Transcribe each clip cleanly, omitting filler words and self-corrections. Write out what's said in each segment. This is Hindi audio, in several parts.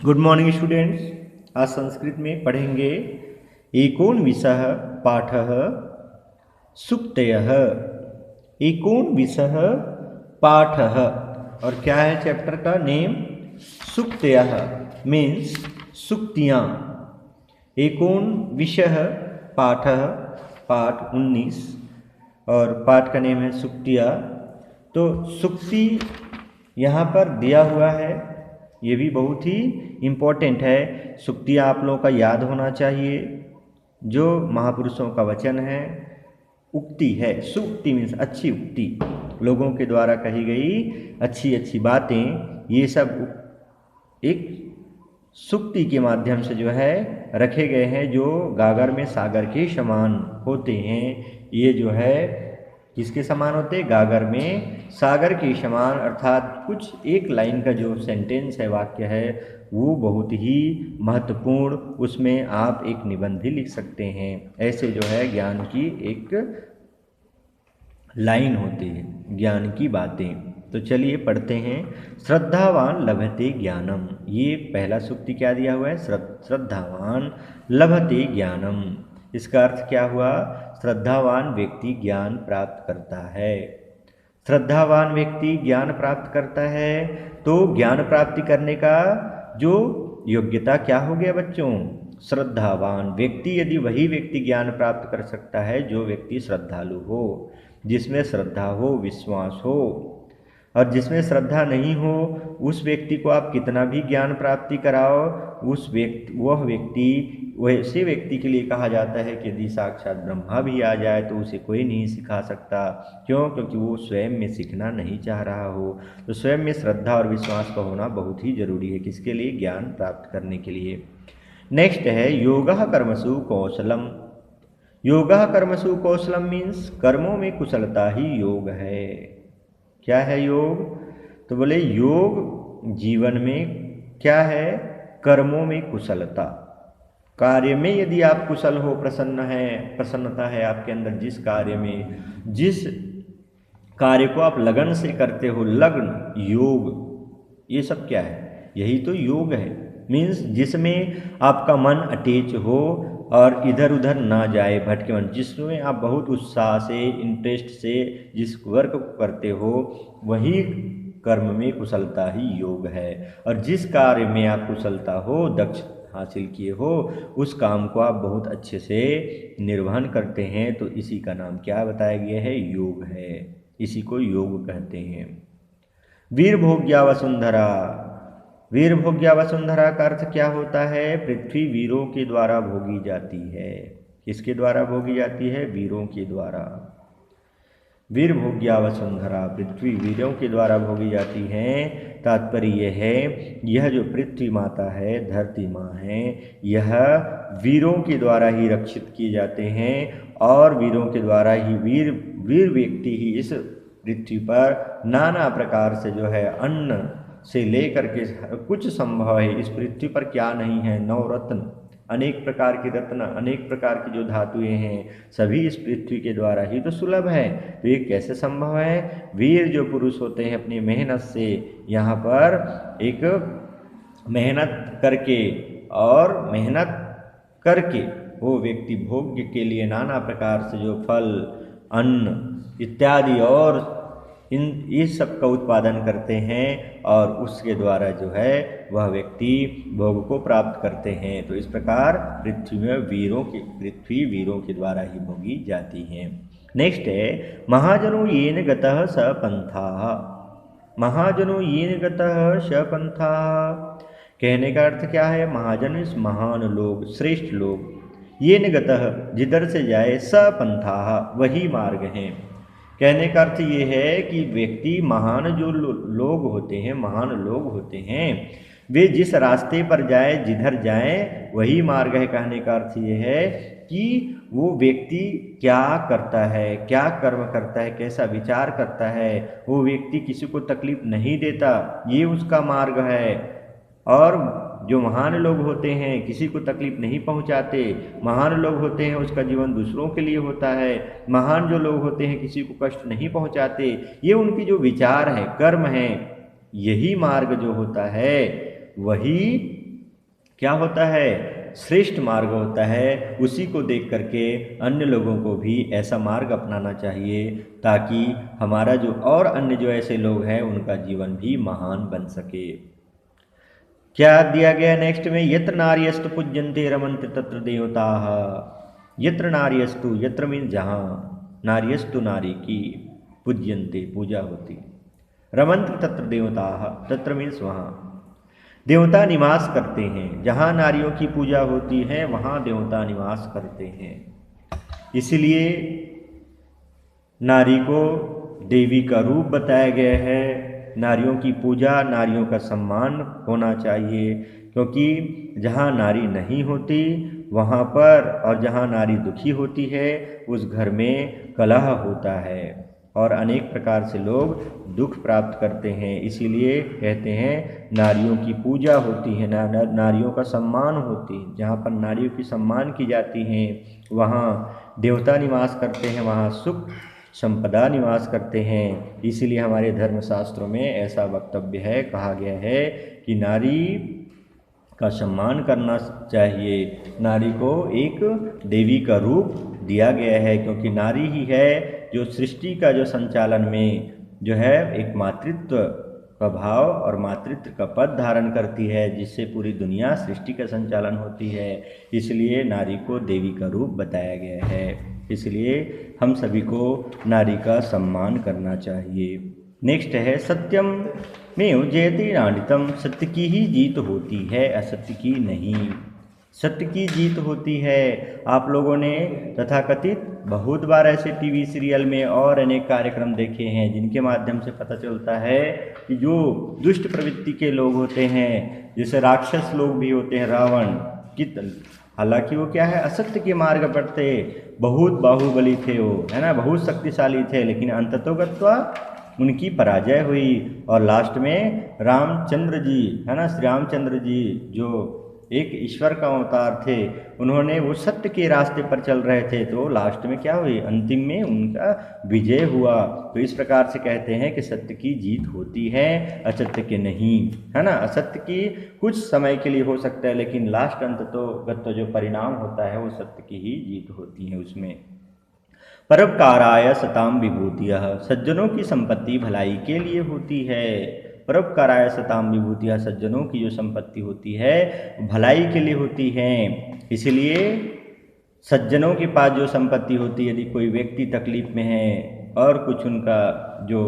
Good morning students. आज संस्कृत में पढ़ेंगे एकोनविंशः पाठः सुक्तयः। एकोनविंशः पाठः और क्या है चैप्टर का नेम? सुक्तयः मीन्स सुक्तियाँ। एकोनविंशः पाठः पाठ 19 और पाठ का नेम है सुक्तियाँ। तो सुक्ति यहाँ पर दिया हुआ है, ये भी बहुत ही इम्पोर्टेंट है। सुक्तियाँ आप लोगों का याद होना चाहिए, जो महापुरुषों का वचन है, उक्ति है। सुक्ति मीन्स अच्छी उक्ति, लोगों के द्वारा कही गई अच्छी अच्छी बातें, ये सब एक सुक्ति के माध्यम से जो है रखे गए हैं, जो गागर में सागर के समान होते हैं। ये जो है किसके समान होते हैं? गागर में सागर के समान, अर्थात कुछ एक लाइन का जो सेंटेंस है, वाक्य है, वो बहुत ही महत्वपूर्ण, उसमें आप एक निबंध भी लिख सकते हैं। ऐसे जो है ज्ञान की एक लाइन होती है, ज्ञान की बातें। तो चलिए पढ़ते हैं। श्रद्धावान लभते ज्ञानम, ये पहला सूक्ति क्या दिया हुआ है? श्रद्धावान लभते ज्ञानम। इसका अर्थ क्या हुआ? श्रद्धावान व्यक्ति ज्ञान प्राप्त करता है। श्रद्धावान व्यक्ति ज्ञान प्राप्त करता है, तो ज्ञान प्राप्ति करने का जो योग्यता क्या हो गया बच्चों? श्रद्धावान व्यक्ति, यदि वही व्यक्ति ज्ञान प्राप्त कर सकता है जो व्यक्ति श्रद्धालु हो, जिसमें श्रद्धा हो, विश्वास हो। और जिसमें श्रद्धा नहीं हो, उस व्यक्ति को आप कितना भी ज्ञान प्राप्ति कराओ, वह व्यक्ति वैसे व्यक्ति के लिए कहा जाता है कि यदि साक्षात ब्रह्मा भी आ जाए तो उसे कोई नहीं सिखा सकता। क्यों? क्योंकि वो स्वयं में सीखना नहीं चाह रहा हो। तो स्वयं में श्रद्धा और विश्वास का होना बहुत ही जरूरी है, किसके लिए? ज्ञान प्राप्त करने के लिए। नेक्स्ट है योगः कर्मसु कौशलम। योगः कर्मसु कौशलम मीन्स कर्मों में कुशलता ही योग है। क्या है योग? तो बोले योग जीवन में क्या है? कर्मों में कुशलता। कार्य में यदि आप कुशल हो, प्रसन्नता है आपके अंदर, जिस कार्य में, जिस कार्य को आप लगन से करते हो, लग्न, योग, ये सब क्या है? यही तो योग है। मीन्स जिसमें आपका मन अटैच हो और इधर उधर ना जाए, भटके मन, जिसमें आप बहुत उत्साह से, इंटरेस्ट से जिस वर्क को करते हो, वही कर्म में कुशलता ही योग है। और जिस कार्य में आप कुशलता हो, दक्ष हासिल किए हो, उस काम को आप बहुत अच्छे से निर्वहन करते हैं, तो इसी का नाम क्या बताया गया है? योग है। इसी को योग कहते हैं। वीरभोग्या वसुंधरा। वीरभोग्या वसुंधरा का अर्थ क्या होता है? पृथ्वी वीरों के द्वारा भोगी जाती है। किसके द्वारा भोगी जाती है? वीरों के द्वारा। वीरभोग्या वसुंधरा, पृथ्वी वीरों के द्वारा भोगी जाती है। तात्पर्य यह है, यह जो पृथ्वी माता है, धरती माँ है, यह वीरों के द्वारा ही रक्षित किए जाते हैं, और वीरों के द्वारा ही वीर व्यक्ति ही इस पृथ्वी पर नाना प्रकार से जो है अन्न से लेकर के कुछ संभव है। इस पृथ्वी पर क्या नहीं है? नवरत्न, अनेक प्रकार के रत्न, अनेक प्रकार की जो धातुएं हैं, सभी इस पृथ्वी के द्वारा ही तो सुलभ है। तो ये कैसे संभव है? वीर जो पुरुष होते हैं, अपनी मेहनत से यहाँ पर एक मेहनत करके, और मेहनत करके वो व्यक्ति भोग्य के लिए नाना प्रकार से जो फल, अन्न इत्यादि और इस सब का उत्पादन करते हैं, और उसके द्वारा जो है वह व्यक्ति भोग को प्राप्त करते हैं। तो इस प्रकार पृथ्वी में पृथ्वी वीरों के द्वारा ही भोगी जाती है। नेक्स्ट है महाजनो येन गतः स पंथाः। महाजनो येन गतः स पंथाः, कहने का अर्थ क्या है? महाजन इस महान लोग, श्रेष्ठ लोग, येन गतः जिधर से जाए, स पंथाः वही मार्ग हैं। कहने का अर्थ ये है कि व्यक्ति, महान जो लोग होते हैं, महान लोग होते हैं, वे जिस रास्ते पर जाए, जिधर जाए, वही मार्ग है। कहने का अर्थ ये है कि वो व्यक्ति क्या करता है, क्या कर्म करता है, कैसा विचार करता है, वो व्यक्ति किसी को तकलीफ नहीं देता, ये उसका मार्ग है। और जो महान लोग होते हैं किसी को तकलीफ नहीं पहुंचाते, महान लोग होते हैं उसका जीवन दूसरों के लिए होता है, महान जो लोग होते हैं किसी को कष्ट नहीं पहुंचाते, ये उनकी जो विचार है, कर्म है, यही मार्ग जो होता है वही क्या होता है, श्रेष्ठ मार्ग होता है। उसी को देख करके अन्य लोगों को भी ऐसा मार्ग अपनाना चाहिए, ताकि हमारा जो और अन्य जो ऐसे लोग हैं उनका जीवन भी महान बन सके। क्या दिया गया नेक्स्ट में, यत्र नार्यस्तु पूज्यन्ते रमन्ते तत्र देवताः। यत्र नार्यस्तु, यत्र मीन जहाँ, नार्यस्तु नारी की, पूज्यन्ते पूजा होती, रमन्ते तत्र देवताः, तत्र मीन्स वहाँ देवता निवास करते हैं। जहाँ नारियों की पूजा होती है वहाँ देवता निवास करते हैं। इसलिए नारी को देवी का रूप बताया गया है। नारियों की पूजा, नारियों का सम्मान होना चाहिए, क्योंकि जहाँ नारी नहीं होती वहाँ पर, और जहाँ नारी दुखी होती है उस घर में कलह होता है और अनेक प्रकार से लोग दुख प्राप्त करते हैं। इसीलिए कहते हैं नारियों की पूजा होती है, नारियों का सम्मान होती है। जहाँ पर नारियों की सम्मान की जाती है वहाँ देवता निवास करते हैं, वहाँ सुख संपदा निवास करते हैं। इसीलिए हमारे धर्मशास्त्रों में ऐसा वक्तव्य है, कहा गया है कि नारी का सम्मान करना चाहिए। नारी को एक देवी का रूप दिया गया है, क्योंकि नारी ही है जो सृष्टि का जो संचालन में जो है एक मातृत्व का भाव और मातृत्व का पद धारण करती है, जिससे पूरी दुनिया सृष्टि का संचालन होती है। इसलिए नारी को देवी का रूप बताया गया है। इसलिए हम सभी को नारी का सम्मान करना चाहिए। नेक्स्ट है सत्यम में जयते नाडितम। सत्य की ही जीत होती है, असत्य की नहीं। सत्य की जीत होती है। आप लोगों ने तथाकथित बहुत बार ऐसे टीवी सीरियल में और अनेक कार्यक्रम देखे हैं, जिनके माध्यम से पता चलता है कि जो दुष्ट प्रवृत्ति के लोग होते हैं, जैसे राक्षस लोग भी होते हैं, रावण की, हालांकि वो क्या है, असत्य के मार्ग पर थे, बहुत बाहुबली थे वो, है ना, बहुत शक्तिशाली थे, लेकिन अंततोगत्वा उनकी पराजय हुई। और लास्ट में रामचंद्र जी, है ना, श्री रामचंद्र जी जो एक ईश्वर का अवतार थे, उन्होंने वो सत्य के रास्ते पर चल रहे थे, तो लास्ट में क्या हुई, अंतिम में उनका विजय हुआ। तो इस प्रकार से कहते हैं कि सत्य की जीत होती है, असत्य के नहीं, है ना। असत्य की कुछ समय के लिए हो सकता है, लेकिन लास्ट अंततोगत जो परिणाम होता है वो सत्य की ही जीत होती है उसमें। परोपकाराय सताम विभूतियः। सज्जनों की संपत्ति भलाई के लिए होती है। परोपकाराय सताम विभूतियः, सज्जनों की जो संपत्ति होती है भलाई के लिए होती है। इसलिए सज्जनों के पास जो संपत्ति होती है, यदि कोई व्यक्ति तकलीफ में है और कुछ उनका जो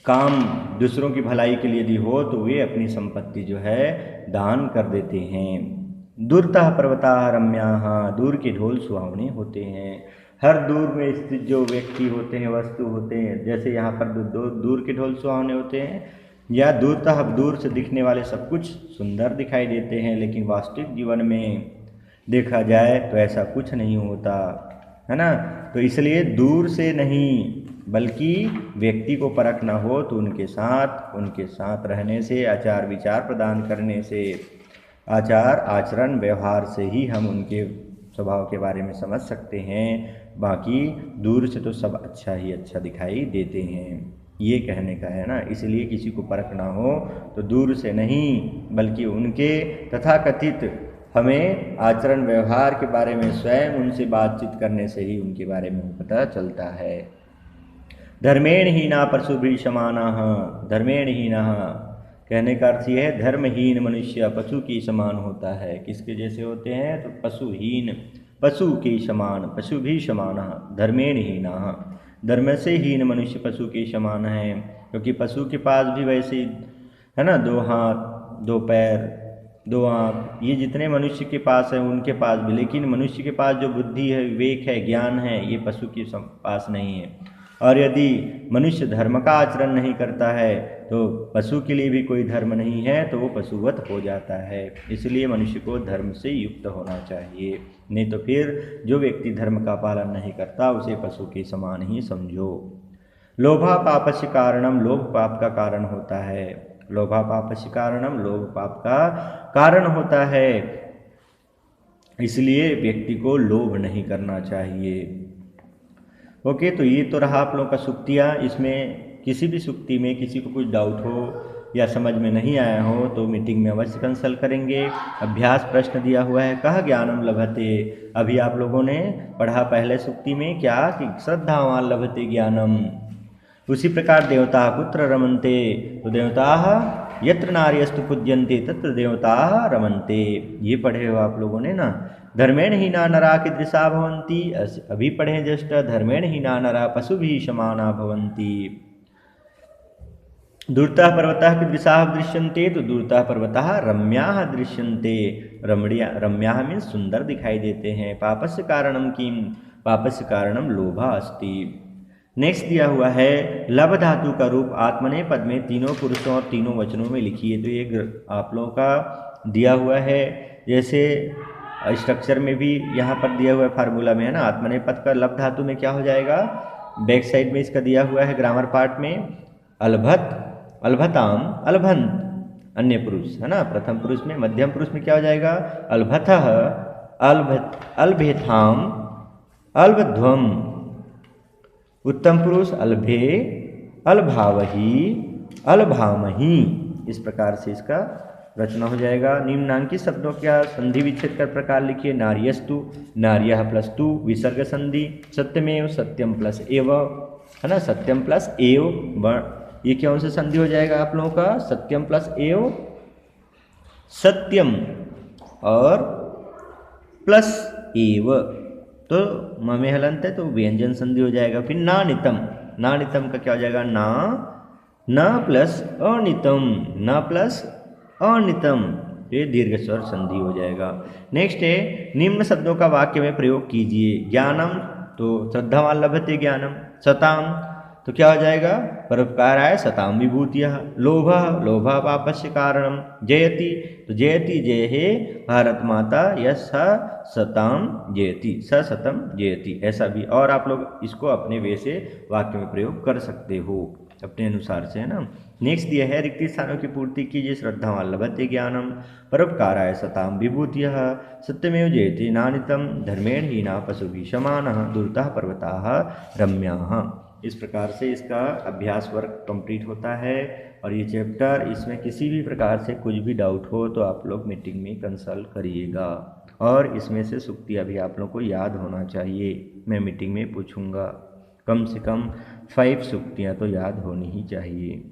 काम दूसरों की भलाई के लिए यदि हो, तो वे अपनी संपत्ति जो है दान कर देते हैं। दूरतः पर्वताः रम्याः। दूर के ढोल सुहावने होते हैं। हर दूर में स्थित जो व्यक्ति होते हैं, वस्तु होते हैं, जैसे यहाँ पर दूर के ढोल सुहावने होते हैं, या दूरतः दूर से दिखने वाले सब कुछ सुंदर दिखाई देते हैं, लेकिन वास्तविक जीवन में देखा जाए तो ऐसा कुछ नहीं होता, है ना। तो इसलिए दूर से नहीं, बल्कि व्यक्ति को परखना हो तो उनके साथ रहने से, आचार विचार प्रदान करने से, आचार आचरण व्यवहार से ही हम उनके स्वभाव के बारे में समझ सकते हैं। बाकी दूर से तो सब अच्छा ही अच्छा दिखाई देते हैं, ये कहने का है ना। इसलिए किसी को परखना हो तो दूर से नहीं, बल्कि उनके तथाकथित हमें आचरण व्यवहार के बारे में स्वयं उनसे बातचीत करने से ही उनके बारे में पता चलता है। धर्मेण हीना पशुभिः समानाः। धर्मेण हीनः कहने का अर्थ यह है, धर्महीन मनुष्य पशु के समान होता है। किसके जैसे होते हैं, तो पशुहीन, पशु के समान, पशु भी समान, धर्मेण हीनः। धर्म से हीन मनुष्य पशु के समान है, क्योंकि पशु के पास भी वैसे, है ना, 2 हाथ 2 पैर 2 आँख, ये जितने मनुष्य के पास है उनके पास भी, लेकिन मनुष्य के पास जो बुद्धि है, विवेक है, ज्ञान है, ये पशु के पास नहीं है। और यदि मनुष्य धर्म का आचरण नहीं करता है तो पशु के लिए भी कोई धर्म नहीं है, तो वो पशुवत हो जाता है। इसलिए मनुष्य को धर्म से युक्त होना चाहिए, नहीं तो फिर जो व्यक्ति धर्म का पालन नहीं करता उसे पशु के समान ही समझो। लोभा पापस्य कारणम। लोभ पाप का कारण होता है। लोभा पापस्य कारणम। लोभ पाप का कारण होता है। इसलिए व्यक्ति को लोभ नहीं करना चाहिए। ओके, तो ये तो रहा आप लोगों का सुक्तियाँ। इसमें किसी भी सुक्ति में किसी को कुछ डाउट हो या समझ में नहीं आया हो तो मीटिंग में अवश्य कंसल्ट करेंगे। अभ्यास प्रश्न दिया हुआ है, कह ज्ञानम लभते। अभी आप लोगों ने पढ़ा पहले सूक्ति में क्या कि श्रद्धावान लभते ज्ञानम। उसी प्रकार देवता कुत्र रमन्ते, तो देवता यत्र नार्यस्तु पूज्यन्ते तत्र देवता रमन्ते, ये पढ़े हो आप लोगों ने ना। धर्मेण हीना नरा कीदृशा भवन्ति, अभी पढ़े जस्ट, धर्मेण हीना नरा पशुभिः समाना भवन्ति। दूरतः पर्वतः कीदृशाः दृश्यन्ते, तो दूरतः पर्वतः रम्याः दृश्यन्ते। रम्याः मीन्स सुंदर दिखाई देते हैं। पापस्य कारणम किम, पापस्य कारणम लोभा अस्ति। नेक्स्ट दिया हुआ है लभ धातु का रूप आत्मने पद में तीनों पुरुषों और तीनों वचनों में लिखिए। तो ये आप लोगों का दिया हुआ है, जैसे स्ट्रक्चर में भी यहाँ पर दिया हुआ है फार्मूला में है ना। आत्मने पद का लभ धातु में क्या हो जाएगा, बैक साइड में इसका दिया हुआ है ग्रामर पार्ट में, अलभत, अलभताम, अलभंत अन्य पुरुष है ना। प्रथम पुरुष में, मध्यम पुरुष में क्या हो जाएगा, अलभतः, अलभेथाम, अलभध्वम। उत्तम पुरुष अलभे, अलभावही, अलभामही। इस प्रकार से इसका रचना हो जाएगा। निम्नांकित शब्दों का संधि विच्छेद कर प्रकार लिखिए। नार्यस्तु, नार्यः प्लस तु विसर्ग संधि। सत्यमेव, सत्यम प्लस एव है ना, सत्यम प्लस एव। ये कौन से संधि हो जाएगा आप लोगों का, सत्यम प्लस एव, सत्यम और प्लस एव, तो ममे हलंत है तो व्यंजन संधि हो जाएगा। फिर नानितम, नानितम का क्या हो जाएगा, ना, न प्लस अनितम, न प्लस अनितम, ये दीर्घ स्वर संधि हो जाएगा। नेक्स्ट है निम्न शब्दों का वाक्य में प्रयोग कीजिए। ज्ञानम, तो श्रद्धावान लभते ज्ञानम। सताम, तो क्या हो जाएगा, परोपकाराय सताम विभूतियः। लोभः, लोभः पापस्य कारणम। जयति, तो जयति जय हे भारत माता, यस सताम जयति, स सतम जयति। ऐसा भी, और आप लोग इसको अपने वे से वाक्य में प्रयोग कर सकते हो अपने अनुसार से है ना। नेक्स्ट दिया है रिक्त स्थानों की पूर्ति कीजिए। श्रद्धावान लभते ज्ञानम, परोपकाराय सताम विभूतियः, सत्यमेव जयति नानितम, धर्मेण हीना पशुभिः समानः, दूरतः पर्वताः रम्याः। इस प्रकार से इसका अभ्यास वर्क कंप्लीट होता है। और ये चैप्टर, इसमें किसी भी प्रकार से कुछ भी डाउट हो तो आप लोग मीटिंग में कंसल्ट करिएगा। और इसमें से सूक्तियाँ भी आप लोग को याद होना चाहिए, मैं मीटिंग में पूछूंगा। कम से कम 5 सूक्तियाँ तो याद होनी ही चाहिए।